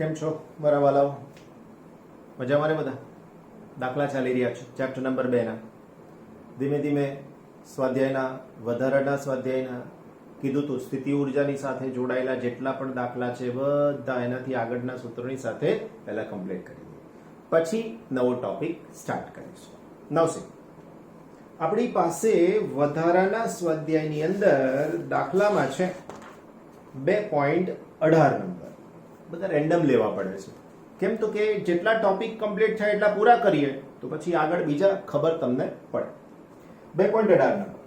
કેમ છો મારા વાલાઓ? મજામાં ને બધા? દાખલા ચાલી રહ્યા છે ચેપ્ટર નંબર 2 ના. ધીમે ધીમે સ્વાધ્યાયના વધારાના સ્વાધ્યાયના કીધું તું સ્થિતિ ઉર્જાની સાથે જોડાયેલા જેટલા પણ દાખલા છે બધા એનાથી આગળના સૂત્રોની સાથે પહેલા કમ્પ્લીટ કરી દઈએ, પછી નવો ટોપિક સ્ટાર્ટ કરીશું. નવસે આપણી પાસે વધારાના સ્વાધ્યાયની અંદર દાખલામાં છે 2.18 નંબર. બધા રેન્ડમ લેવા પડે છે. કેમ તો કે જેટલા ટોપિક કમ્પ્લીટ થાય એટલા પૂરા કરીએ તો પછી આગળ બીજા ખબર તમને પડે. 2.18 નંબર.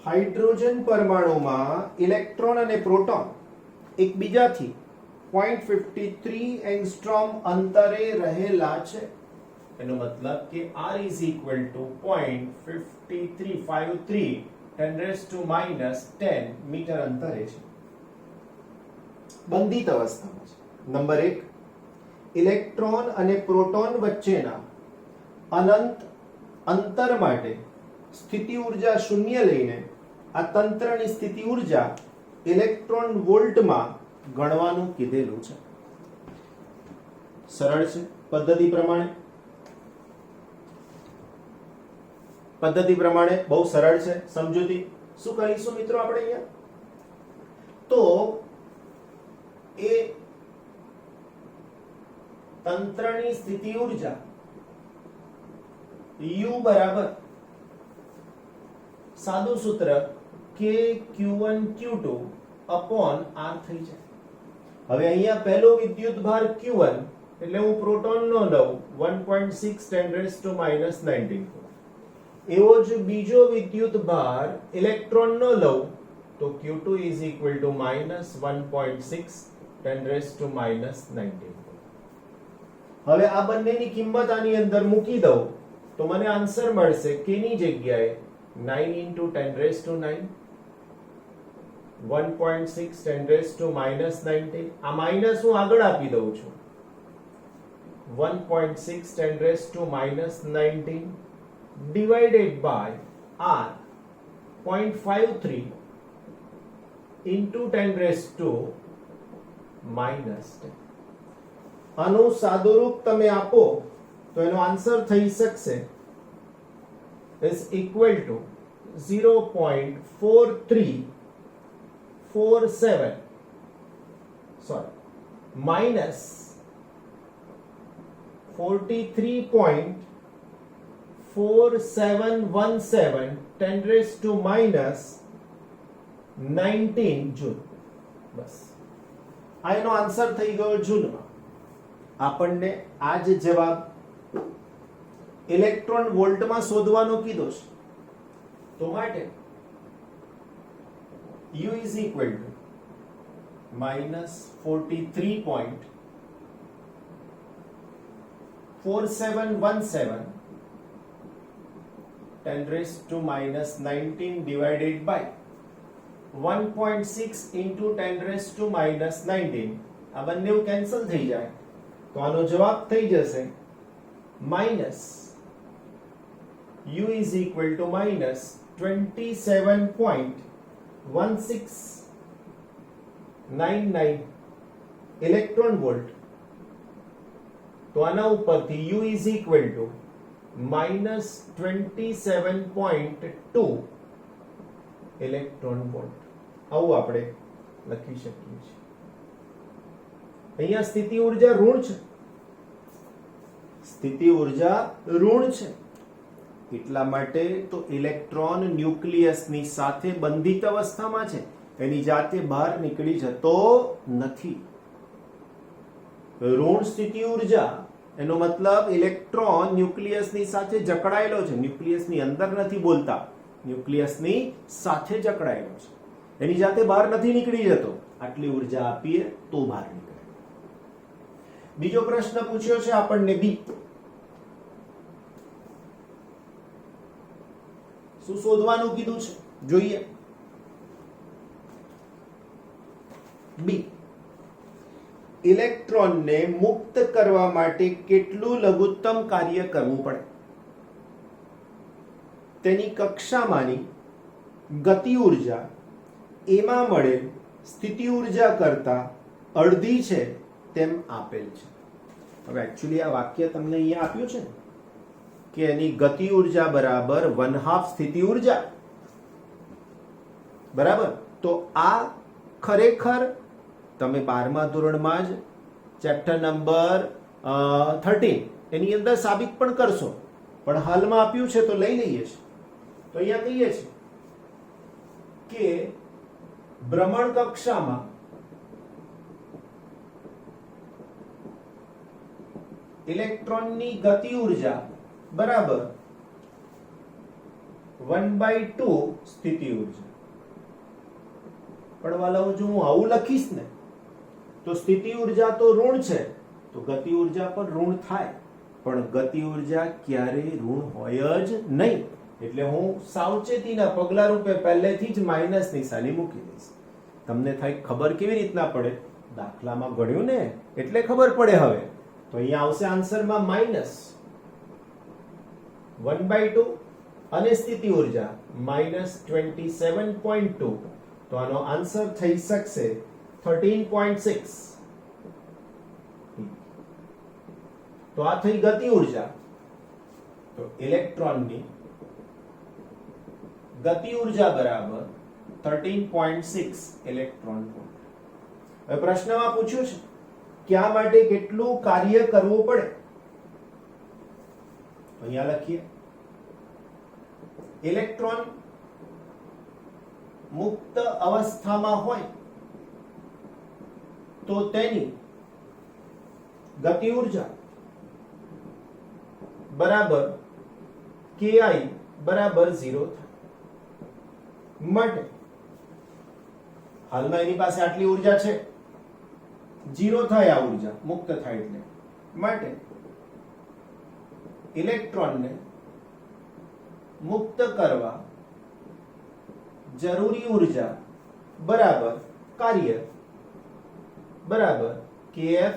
હાઇડ્રોજન પરમાણુમાં ઇલેક્ટ્રોન અને પ્રોટોન એકબીજાથી 0.53 એંગસ્ટ્રોમ અંતરે રહેલા છે. એનો મતલબ કે R is equal to 0.5353 10⁻10 metre અંતરે છે. બંધિત અવસ્થામાં છે. નંબર 1, ઇલેક્ટ્રોન અને પ્રોટોન વચ્ચેના અનંત અંતર માટે સ્થિતિ ઉર્જા શૂન્ય લઈને આ તંત્રની સ્થિતિ ઉર્જા ઇલેક્ટ્રોન વોલ્ટમાં ગણવાનું કીધેલું છે. સરળ છે. પદ્ધતિ પ્રમાણે બહુ સરળ છે. સમજૂતી શું કરીશું મિત્રો આપણે અહીંયા? તો એ તંત્રની સ્થિતિ ઉર્જા U બરાબર સાદું સૂત્ર K Q1 Q2 upon R થઈ જાય. હવે અહીંયા પહેલો વિદ્યુત ભાર Q1 એટલે હું પ્રોટોન નો લઉં 1.6 10⁻19. એવો જ બીજો વિદ્યુત ભાર ઇલેક્ટ્રોન નો લઉં તો Q2 is equal to -1.6 10⁻19. હવે આ બંનેની કિંમત આની અંદર મૂકી દઉં તો મને આન્સર મળશે K ની જગ્યાએ 9 × 10⁻9 1.6 10⁻19. આ માઈનસ હું આગળ આપી દઉં છું 1.6 10⁻19 divided by R 0.53 into 10⁻10. આનું સાદુરૂપ તમે આપો તો એનો આન્સર થઈ શકશે is equal to 0.4347 minus 43.4717 10⁻19 joule. બસ આ એનો આન્સર થઈ ગયો જૂલમાં. આપણને આ જ જવાબ ઇલેક્ટ્રોન વોલ્ટમાં શોધવાનો કીધો છે. તો માટે U is equal to -43.4717 10⁻19 divided by 1.6 into 10⁻19. આ બંને કેન્સલ થઈ જાય તો આનો જવાબ થઈ જશે minus U is equal to -27.1699 electron volt. તો આના ઉપરથી U is equal to -27.2 electron volt આવું આપણે લખી શકીએ છીએ. અહીંયા સ્થિતિ ઉર્જા ઋણ છે. સ્થિતિ ઉર્જા ઋણ છે એટલા માટે તો ઇલેક્ટ્રોન ન્યુક્લિયસની સાથે બંધિત અવસ્થામાં છે. એની જાતે બહાર નીકળી જતો નથી. ઋણ સ્થિતિ ઉર્જા એનો મતલબ ઇલેક્ટ્રોન ન્યુક્લિયસની સાથે જકડાયેલો છે. ન્યુક્લિયસની અંદર નથી બોલતા, ન્યુક્લિયસની સાથે જકડાયેલો છે. એની જાતે બહાર નથી નીકળી જતો. આટલી ઉર્જા આપીએ તો બહાર નીકળે. બીજો પ્રશ્ન પૂછ્યો છે આપણને બી. શું શોધવાનું કીધું છે જોઈએ. બી, ઇલેક્ટ્રોનને મુક્ત કરવા માટે કેટલું લઘુત્તમ કાર્ય કરવું પડે તેની કક્ષામાંની ગતિ ઉર્જા એમાં મળે સ્થિતિ ઉર્જા કરતા અડધી છે તેમ આપેલ છે. હવે એકચ્યુઅલી આ વાક્ય તમને અહીંયા આપ્યું છે કે એની ગતિ ઉર્જા બરાબર 1/2 સ્થિતિ ઉર્જા, બરાબર. તો આ ખરેખર તમે 12મા ધોરણમાં જ ચેપ્ટર નંબર 13 એની અંદર સાબિત પણ કરશો, પણ હાલમાં આપ્યું છે તો લઈ લઈએ છીએ. તો અહીંયા કહીએ છીએ કે ભ્રમણ કક્ષામાં ઇલેક્ટ્રોનની ગતિ ઉર્જા બરાબર 1/2 સ્થિતિ ઉર્જા. પણ વાલાઓ જો હું આવું લખીશ ને તો સ્થિતિ ઉર્જા તો ઋણ છે તો ગતિ ઉર્જા પણ ઋણ થાય, પણ ગતિ ઉર્જા ક્યારેય ઋણ હોય જ નહીં. એટલે હું સાવચેતીના પગલા રૂપે પહેલેથી જ માઇનસ નિશાની મૂકી દઈશ. તમને થાય ખબર કેવી રીતના પડે? દાખલામાં ગણ્યું ને એટલે ખબર પડે. હવે તો અહીંયા આવશે આન્સરમાં માઇનસ 1/2 અને સ્થિતિ ઉર્જા -27.2. તો આનો આન્સર થઈ શકશે 13.6. તો આ થઈ ગતિ ઉર્જા. તો ઇલેક્ટ્રોનની ગતિ ઉર્જા બરાબર 13.6 ઇલેક્ટ્રોન વોલ્ટ. હવે પ્રશ્નમાં પૂછ્યું છે કે આ માટે કેટલું કાર્ય કરવું પડે? અહીંયા લખીએ, ઇલેક્ટ્રોન મુક્ત અવસ્થામાં હોય તો તેની ગતિ ઉર્જા બરાબર ki બરાબર 0 થાય. માટે હાલમાં એની પાસે આટલી ઉર્જા છે, 0 થાય આ ઉર્જા, મુક્ત થાય એટલે. માટે ઇલેક્ટ્રોનને મુક્ત કરવા જરૂરી ઉર્જા બરાબર કાર્ય બરાબર kf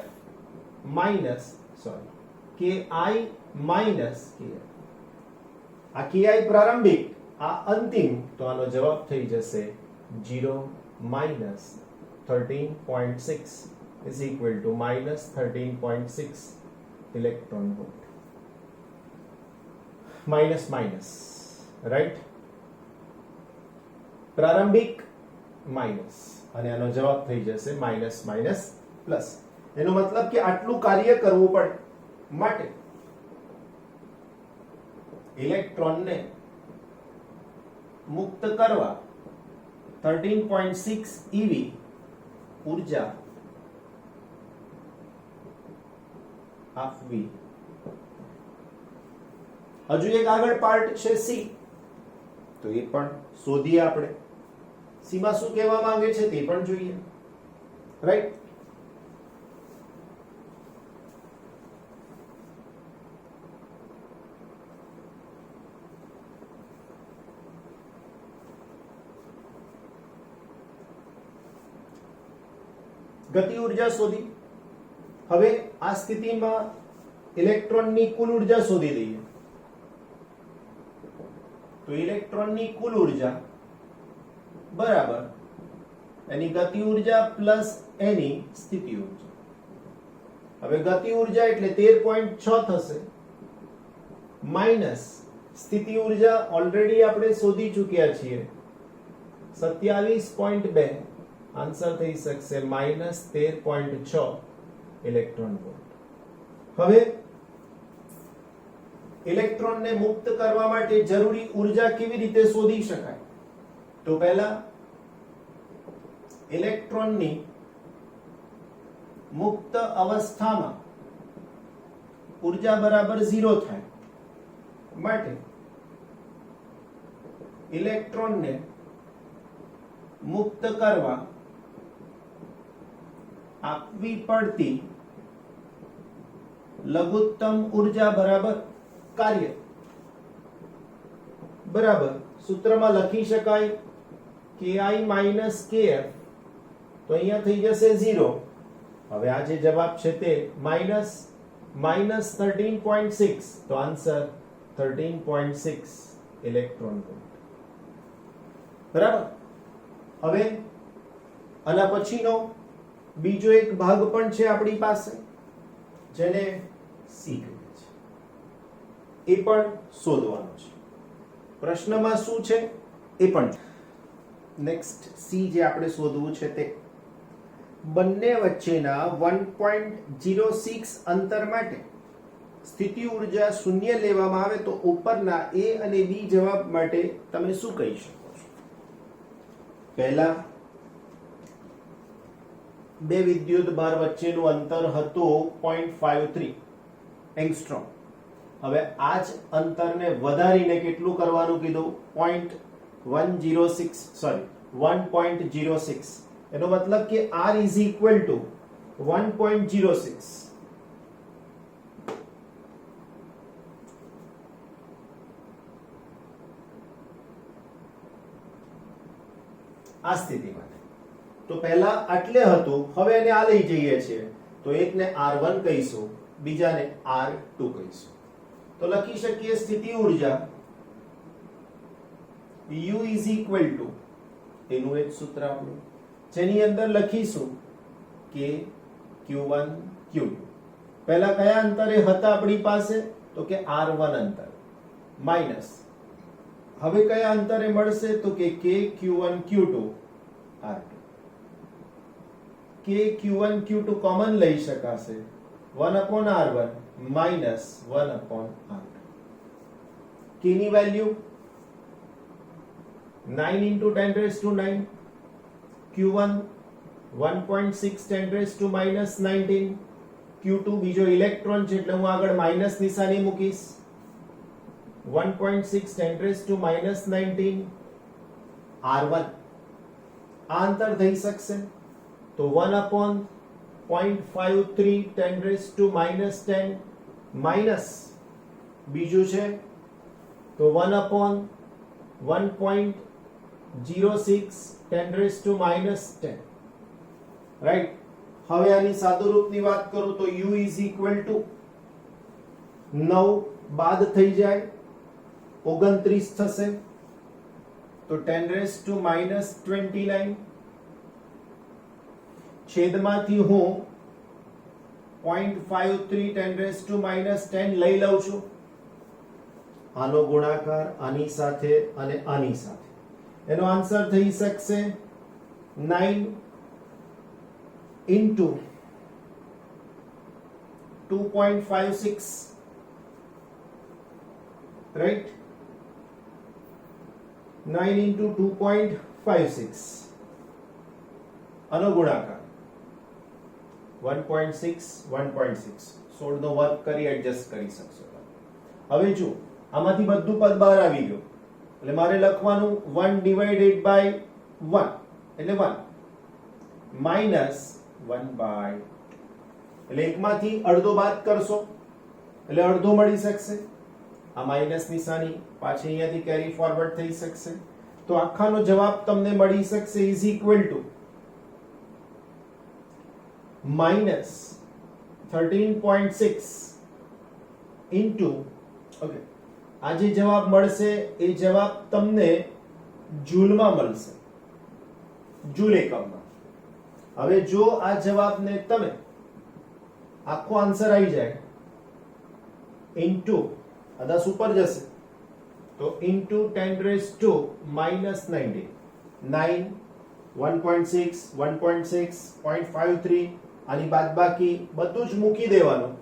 minus ki minus kf. આ ki પ્રારંભિક, આ અંતિમ, તો આનો જવાબ થઈ જશે 0 minus 13.6 is equal to minus 13.6 electron volt. Minus minus, right? પ્રારંભિક માઇનસ અને આનો જવાબ થઈ જશે માઇનસ માઇનસ પ્લસ. એનો મતલબ કે આટલું કાર્ય કરવું પડે. માટે ઇલેક્ટ્રોનને મુક્ત કરવા 13.6 eV ઉર્જા આપવી. હજુ એક આગળ પાર્ટ છે સી, તો એ પણ શોધીએ આપણે. સી માં શું કહેવા માંગે છે તે પણ જોઈએ, રાઈટ? ગતિ ઉર્જા શોધી. હવે આ સ્થિતિમાં ઇલેક્ટ્રોનની કુલ ઉર્જા શોધી દઈએ. તો ઇલેક્ટ્રોનની કુલ ઉર્જા બરાબર એની ગતિ ઉર્જા પ્લસ એની સ્થિતિ ઉર્જા. હવે ગતિ ઉર્જા એટલે 13.6 થશે માઇનસ સ્થિતિ ઉર્જા ઓલરેડી આપણે શોધી ચૂક્યા છીએ 27.2. આન્સર થઈ શકશે -13.6 ઇલેક્ટ્રોન વોલ્ટ. હવે ઇલેક્ટ્રોનને મુક્ત કરવા માટે જરૂરી ઉર્જા કેવી રીતે શોધી શકાય? તો પહેલા ઇલેક્ટ્રોનની મુક્ત અવસ્થામાં ઉર્જા બરાબર 0 થાય. માટે ઇલેક્ટ્રોનને મુક્ત કરવા આપવી પડતી લઘુત્તમ ઉર્જા બરાબર કાર્ય બરાબર સૂત્રમાં લખી શકાય ki માઇનસ kf. તો અહીંયા થઈ જશે 0. હવે આ જે જવાબ છે તે -13.6. તો આન્સર 13.6 ઇલેક્ટ્રોન વોલ્ટ. બરાબર. હવે આના પછીનો બીજો એક ભાગ પણ છે આપણી પાસે, જેને સી કહીએ છીએ. એ પણ શોધવાનો છે. પ્રશ્નમાં શું છે એ પણ. નેક્સ્ટ સી જે આપણે શોધવું છે તે બંને વચ્ચેના 1.06 અંતર માટે સ્થિતિ ઊર્જા શૂન્ય લેવામાં આવે તો ઉપરના એ અને બી જવાબ માટે તમે શું કહી શકો છો? પહેલા બે વિદ્યુત ભાર વચ્ચેનું અંતર હતું 0.53 એંગસ્ટ્રોમ. હવે આ જ અંતરને વધારીને કેટલું કરવાનું કીધું? 1.06. એનો મતલબ કે R is equal to 1.06. આ સ્થિતિ માટે તો પહેલા આટલે હતું, હવે એને આ લઈ જઈએ છીએ તો એકને R1 કહીશું, બીજાને R2 કહીશું. તો લખી શકીએ સ્થિતિ ઊર્જા U is equal to, એનું એક સૂત્ર આપણું, જેની અંદર લખીશું કે Q1 Q2. પહેલા કયા અંતરે હતા આપણી પાસે? તો કે R1 અંતર માઈનસ, હવે કયા અંતરે મળશે? તો કે Q1 Q2 R2. Q1 Q2 common લઈ શકાશે, 1/R1 માઈનસ 1/R2. K ની વેલ્યુ 9 into 10⁻⁹. Q1 1.6 10⁻⁻19. Q2 બીજો ઇલેક્ટ્રોન છે એટલે હું આગળ માઈનસ નિશાની મૂકીશ. 1.6 10⁻⁻19. R1 આ અંતર થઈ શકશે તો 1/0.53 10⁻⁻10 માઈનસ બીજું છે તો 1/1.06 10⁻⁻10. રાઈટ. હવે આની સાદુરૂપની વાત કરું તો U is equal to 9 બાદ થઈ જાય 29 થશે તો 10⁻⁻29 છેદમાંથી હું 0.53 10⁻⁻10 લઈ લઉં છું. આનો ગુણાકાર આની સાથે અને આની સાથે, એનો આન્સર થઈ શકશે 9 into 2.56. right? 9 into 2.56 આનો ગુણાકાર 1.6 1.6 16 નો વર્ગ કરી એડજસ્ટ કરી શકશો. હવે જો આમાંથી બધું પદ બહાર આવી ગયું એટલે મારે લખવાનું 1 divided by 1 એટલે 1 minus 1 by, એટલે એકમાંથી અડધો બાદ કરશો એટલે અડધો મળી શકશે. આ માઈનસ નિશાની પાછી અહીંયાથી કેરી ફોરવર્ડ થઈ શકશે તો આખાનો જવાબ તમને મળી શકશે is equal to -13.6 into, okay, આ જે જવાબ મળશે એ જવાબ તમને જૂલમાં મળશે, જૂલ એકમમાં. હવે જો આ જવાબને તમે આખો આન્સર આવી જાય ઇન્ટુ આ 10 ઉપર જશે તો ઇન્ટુ 10⁻⁻19 9 1.6 1.6 0.53 આની બાદબાકી બધું જ મૂકી દેવાનું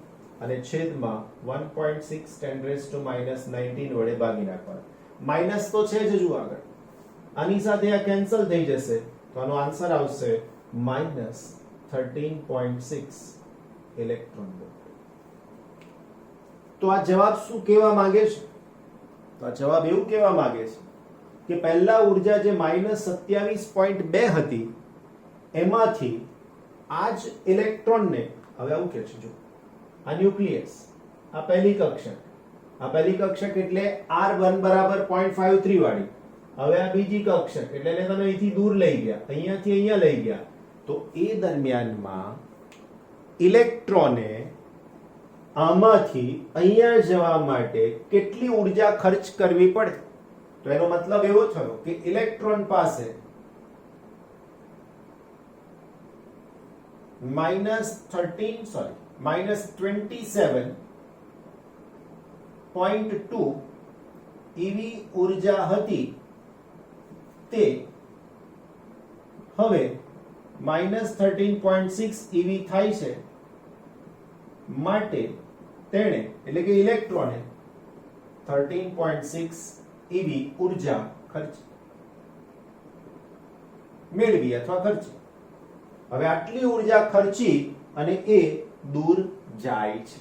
અને છેદમાં 1.6 10⁻⁻19 વડે ભાગી નાખવાનું. માઈનસ તો છે જ હજુ આગળ, આની સાથે આ કેન્સલ થઈ જશે તો આનો આન્સર આવશે -13.6 ઇલેક્ટ્રોન વોલ્ટ. તો આ જવાબ શું કહેવા માંગે છે? તો આ જવાબ એવું કહેવા માંગે છે કે પહેલા ઉર્જા જે -27.2 હતી એમાંથી આ જ ઇલેક્ટ્રોનને, હવે આવું કે છે જો આ ન્યુક્લિયસ, આ પહેલી કક્ષક, આ પહેલી કક્ષક એટલે R1 બરાબર 0.53 વાળી. હવે આ બીજી કક્ષક એટલે એને તમે અહીંથી દૂર લઈ ગયા, અહીંયાથી અહીંયા લઈ ગયા તો એ દરમિયાનમાં ઇલેક્ટ્રોને આમાંથી અહીંયા જવા માટે કેટલી ઉર્જા ખર્ચ કરવી પડે? તો એનો મતલબ એવો થયો કે ઇલેક્ટ્રોન પાસે -27.2 eV ઉર્જા હતી તે હવે -13.6 eV થાય છે. માટે તેણે એટલે કે ઇલેક્ટ્રોને 13.6 eV ઉર્જા મેળવી અથવા ખર્ચી. હવે આટલી ઉર્જા ખર્ચી અને એ દૂર જાય છે.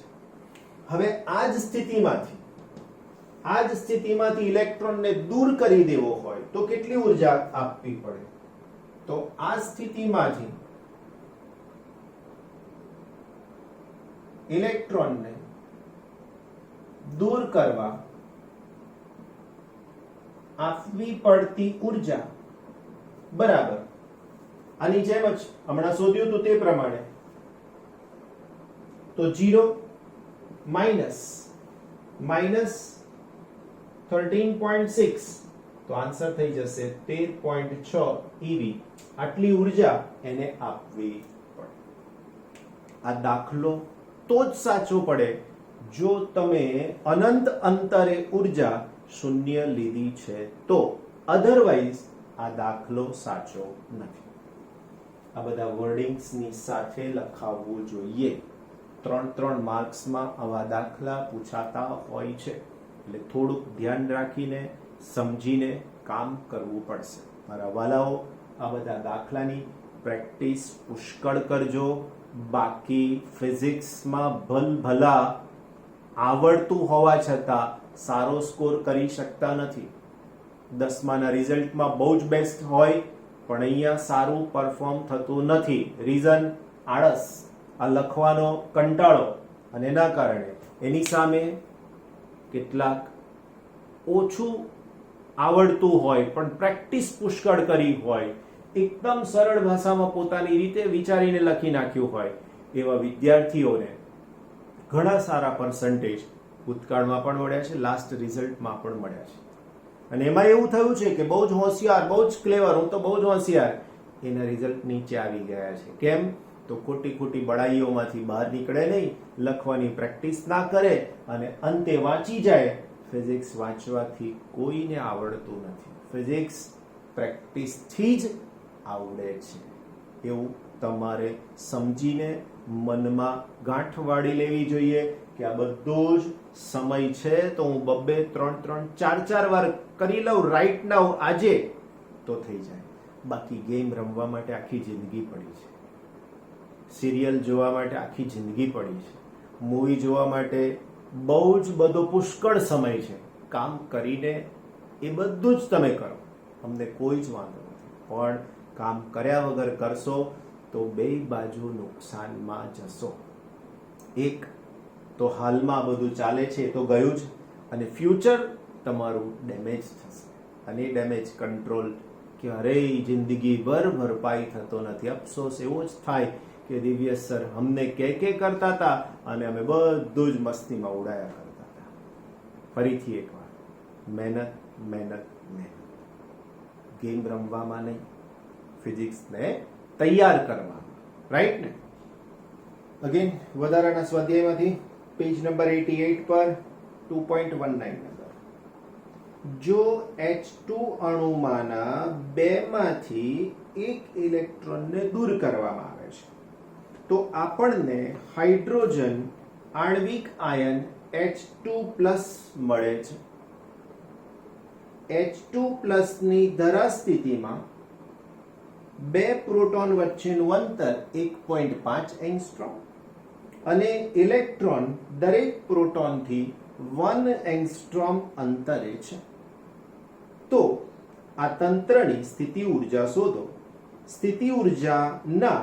હવે આ જ સ્થિતિમાંથી ઇલેક્ટ્રોનને દૂર કરી દેવો હોય તો કેટલી ઉર્જા આપવી પડે? તો આ સ્થિતિમાંથી ઇલેક્ટ્રોનને દૂર કરવા આપવી પડતી ઉર્જા બરાબર આની જેમ જ હમણાં શોધ્યું હતું તે પ્રમાણે તો 0 માઇનસ 13.6 તો આન્સર થઈ જશે 13.6 eV. આટલી ઉર્જા એને આપવી પડે. આ દાખલો તો જ સાચો પડે જો તમે અનંત અંતરે ઉર્જા શૂન્ય લીધી છે તો, અધરવાઇઝ આ દાખલો સાચો નથી. આ બધા વર્ડિંગ્સની સાથે લખાવવું જોઈએ. 3 માર્ક્સમાં આવા દાખલા પૂછાતા હોય છે એટલે થોડુંક ધ્યાન રાખીને સમજીને કામ કરવું પડશે. મારા વાલાઓ, આ બધા દાખલાની પ્રેક્ટિસ પુષ્કળ કરજો. બાકી ફિઝિક્સમાં ભલભલા આવડતું હોવા છતાં સારો સ્કોર કરી શકતા નથી. 10માના રિઝલ્ટમાં બહુ જ બેસ્ટ હોય પણ અહીંયા સારું પરફોર્મ થતું નથી. રીઝન આળસ, આ લખવાનો કંટાળો, અને એના કારણે એની સામે કેટલાક ઓછું આવડતું હોય પણ પ્રેક્ટિસ પુષ્કળ કરી હોય, એકદમ સરળ ભાષામાં પોતાની રીતે વિચારીને લખી નાખ્યું હોય એવા વિદ્યાર્થીઓને ઘણા સારા પર્સન્ટેજ ભૂતકાળમાં પણ મળ્યા છે, લાસ્ટ રિઝલ્ટમાં પણ મળ્યા છે. અને એમાં એવું થયું છે કે બહુ જ હોશિયાર, બહુ જ ક્લેવર, હું તો બહુ જ હોશિયાર, એના રિઝલ્ટ નીચે આવી ગયા છે. કેમ? તો ખોટી બડાઈઓમાંથી બહાર નીકળે નહીં, લખવાની પ્રેક્ટિસ ના કરે અને અંતે વાંચી જાય. ફિઝિક્સ વાંચવાથી કોઈને આવડતું નથી, ફિઝિક્સ પ્રેક્ટિસથી જ આવડે છે. એવું તમારે સમજીને મનમાં ગાંઠ વાળી લેવી જોઈએ કે આ બધો જ સમય છે તો હું 2-2, 3-3, 4-4 વાર કરી લઉં રાઈટ નાઉ આજે તો થઈ જાય. બાકી ગેમ રમવા માટે આખી જિંદગી પડી છે, સિરિયલ જોવા માટે આખી જિંદગી પડી છે, મૂવી જોવા માટે બહુ જ બધો પુષ્કળ સમય છે. કામ કરીને એ બધું જ તમે કરો, અમને કોઈ જ વાંધો નથી. પણ કામ કર્યા વગર કરશો તો બે બાજુ નુકસાનમાં જશો. એક તો હાલમાં બધું ચાલે છે એ તો ગયું જ, અને ફ્યુચર તમારું ડેમેજ થશે. અને એ ડેમેજ કંટ્રોલ ક્યારેય જિંદગીભર ભરપાઈ થતો નથી. અફસોસ એવો જ થાય કે દિવ્યેશ સર અમને કે કરતા હતા અને અમે બધું જ મસ્તીમાં ઉડાયા કરતા હતા. ફરીથી એકવાર મહેનત મહેનત મહેનત, ગેમ રમવામાં નહીં, ફિઝિક્સને તૈયાર કરવામાં. રાઈટ ને? અગેન વધારાના સ્વાધ્યાયમાંથી પેજ નંબર 88 પર 2.19 નંબર. જો H2 અણુમાંના 2 માંથી એક ઇલેક્ટ્રોનને દૂર કરવામાં આવે છે તો આપણને હાઇડ્રોજન આણ્વિક આયન H2+ મળે છે. H2+ ની ધરા સ્થિતિમાં 2 પ્રોટોન વચ્ચેનું અંતર 1.5 એંગસ્ટ્રોમ અને ઇલેક્ટ્રોન દરેક પ્રોટોનથી 1 એંગસ્ટ્રોમ અંતરે છે. તો આ તંત્રની સ્થિતિ ઉર્જા શોધો. સ્થિતિ ઉર્જાના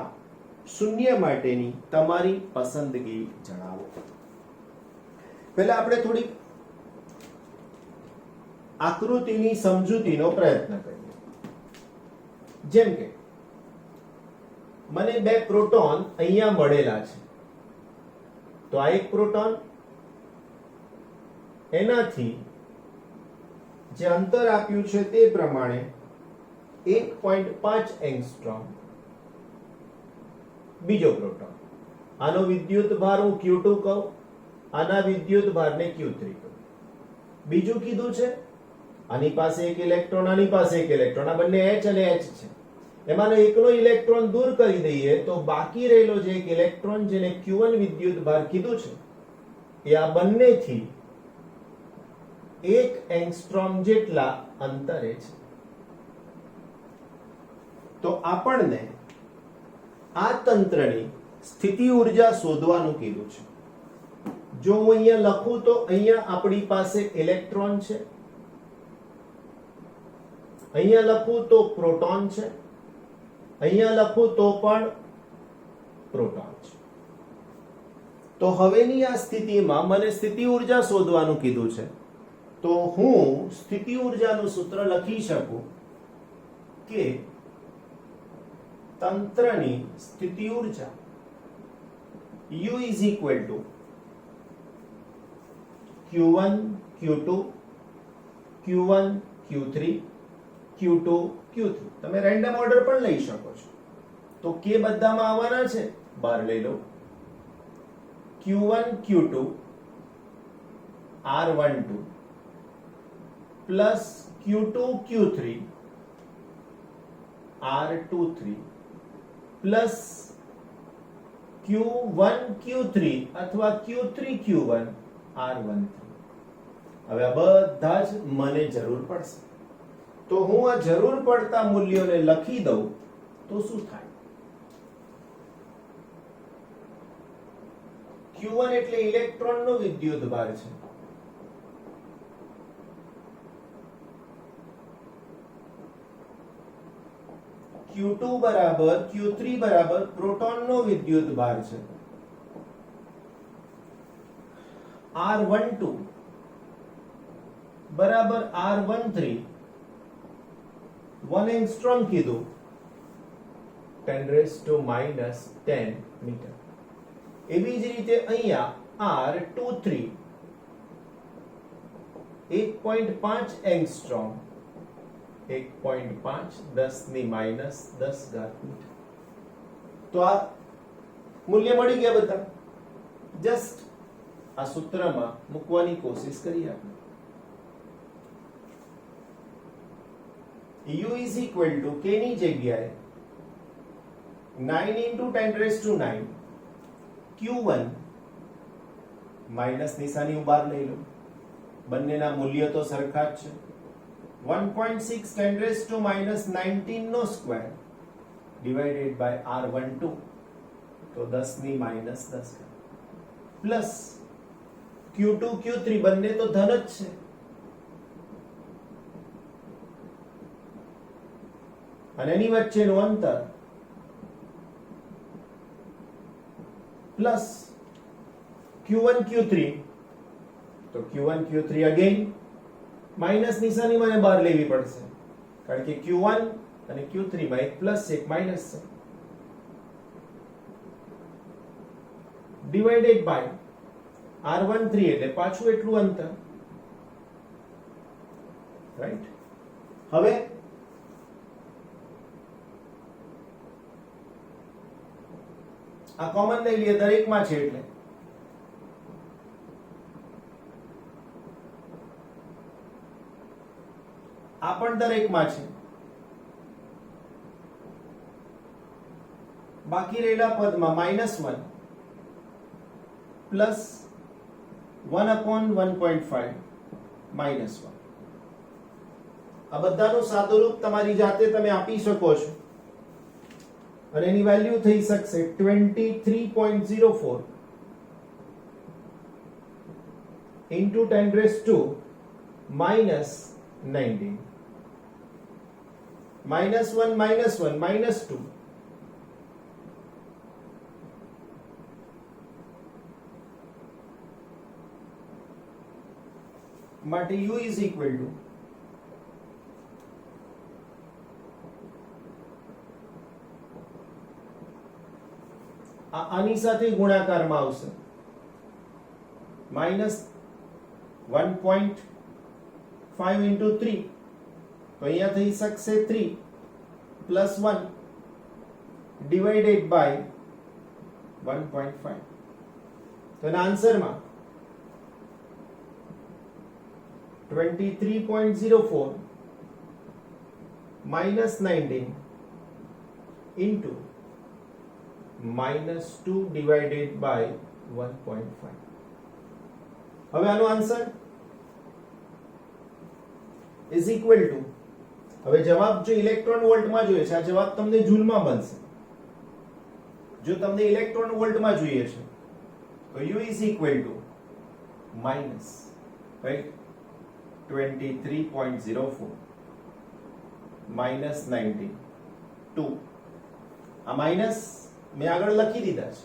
શૂન્ય માટેની તમારી પસંદગી જણાવો. પહેલા આપણે થોડી આકૃતિની સમજૂતીનો પ્રયત્ન કરીએ. જેમ કે મને 2 પ્રોટોન અહીંયા મળેલા છે તો આ એક પ્રોટોન, એનાથી જે અંતર આપ્યું છે તે પ્રમાણે 1.5 એંગસ્ટ્રોમ બીજો પ્રોટોન. આનો વિદ્યુત ભાર હું Q2 કહું, આના વિદ્યુત ભારને Q3 કહું. બીજું કીધું છે આની પાસે એક ઇલેક્ટ્રોન, આની પાસે એક ઇલેક્ટ્રોન, આ બંને H અને H છે. એમાંનો એકનો ઇલેક્ટ્રોન દૂર કરી દઈએ તો બાકી રહેલો જે એક ઇલેક્ટ્રોન જેને Q1 વિદ્યુત ભાર કીધું છે એ આ બંનેથી 1 એંગસ્ટ્રોમ જેટલા અંતરે છે. તો આપણને આ તંત્રની સ્થિતિ ઊર્જા શોધવાનું કીધું છે. જો હું અહીંયા લખું તો અહીંયા આપણી પાસે ઇલેક્ટ્રોન છે, અહીંયા લખું તો પ્રોટોન છે, અહીંયા લખું તો પણ પ્રોટોન છે. તો હવેની આ સ્થિતિમાં મને સ્થિતિ ઊર્જા શોધવાનું કીધું છે. તો હું સ્થિતિ ઊર્જાનું સૂત્ર લખી શકું કે તંત્રની સ્થિતિ ઊર્જા U is equal to Q1 Q2 Q1 Q3 Q2 Q3. તમે રેન્ડમ ઓર્ડર પણ લઈ શકો છો. તો કે બધામાં આવવાના છે, બહાર લઈ લો. Q1 Q2 R12 plus Q2 Q3 R23 plus Q1 Q3 અથવા Q3 Q1 R13. હવે આ બધા જ મને જરૂર પડશે. તો હું આ જરૂર પડતા મૂલ્યોને લખી દઉં તો શું થાય? Q1 એટલે ઇલેક્ટ્રોનનો વિદ્યુત ભાર છે. Q2 બરાબર Q3 બરાબર પ્રોટોનનો વિદ્યુત ભાર છે. R12 બરાબર R13 1 એંગસ્ટ્રોમ કીધું, 10⁻⁻10 મીટર. એવી જ રીતે અહીંયા R23 1.5 એંગસ્ટ્રોમ 1.5 10⁻10 મીટર. તો આ મૂલ્ય મળી ગયા બધા. જસ્ટ આ સૂત્રમાં મૂકવાની કોશિશ કરીએ આપણે. U is equal to K ની જગ્યાએ 9 into 10⁻9 Q1 માઇનસ નિશાની હું બહાર લઈ લઉં. બંનેના મૂલ્ય તો સરખા જ છે. 1.6 10⁻19 નો સ્ક્વેર ડિવાઇડેડ બાય R12 તો 10⁻10 પ્લસ Q2 Q3 બંને તો ધન જ છે. અને એની વચ્ચેનું અંતર પ્લસ Q1 Q3 તો Q1 Q3 અગેન માઇનસ નિશાની મને બહાર લેવી પડશે કારણ કે Q1 અને Q3 માં એક પ્લસ છે એક માઇનસ છે. ડિવાઇડેડ બાય R13 એટલે પાછું એટલું અંતર. રાઈટ. હવે આ કોમન લઈ લઈએ, દરેકમાં છે એટલે આ પણ દરેકમાં છે. બાકી રહેલા પદમાં -1 પ્લસ 1/1.5 -1. આ બધાનું સાદુરૂપ તમારી જાતે તમે આપી શકો છો અને એની વેલ્યુ થઈ શકશે 23.04 into 10⁻⁻19 -1 -1 -2 માટે U is equal to આની સાથે ગુણાકારમાં આવશે -1.5 5 into 3 તો અહીંયા થઈ શકશે 3 plus 1 divided by 1.5 તો એના આન્સરમાં 23.04 minus 19 into minus 2 divided by 1.5 હવે આનો આન્સર is equal to હવે જવાબ જો ઇલેક્ટ્રોન વોલ્ટમાં જોઈએ છે આ જવાબ તમને જૂલમાં બનશે જો તમને ઇલેક્ટ્રોન વોલ્ટમાં જોઈએ છે તો U is equal to minus right 23.04 minus 19 2 આ માઇનસ મેં આગળ લખી દીધા છે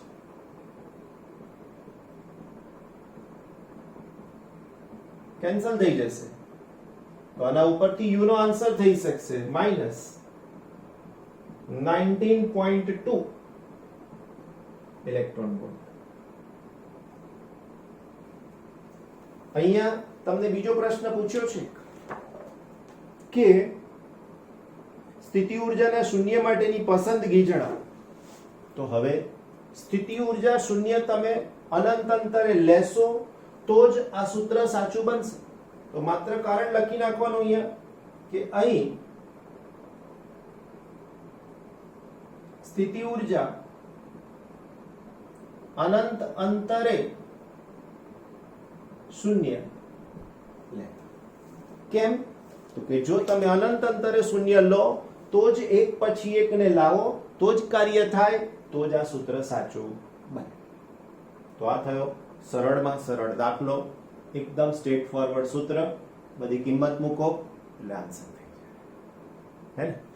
કેન્સલ થઈ જશે તો આના ઉપરથી U નો આન્સર થઈ શકશે minus 19.2 ઇલેક્ટ્રોન વોલ્ટ અહીંયા તમને બીજો પ્રશ્ન પૂછ્યો છે કે સ્થિતિ ઊર્જાના શૂન્ય માટેની પસંદગી જણાવો તો હવે સ્થિતિ ઊર્જા શૂન્ય તમે અનંત અંતરે લેશો તો જ આ સૂત્ર સાચું બનશે તો માત્ર કારણ લખી નાખવાનું અહીંયા કે અહીં સ્થિતિ ઊર્જા અનંત અંતરે શૂન્ય કેમ તો કે જો તમે અનંત અંતરે શૂન્ય લો તો જ એક પછી એકને લાવો તો જ કાર્ય થાય તો જ આ સૂત્ર સાચું બને તો આ થયો સરળમાં સરળ દાખલો એકદમ સ્ટ્રેટ ફોરવર્ડ સૂત્ર બધી કિંમત મૂકો એટલે આન્સર થઈ જાય હે ને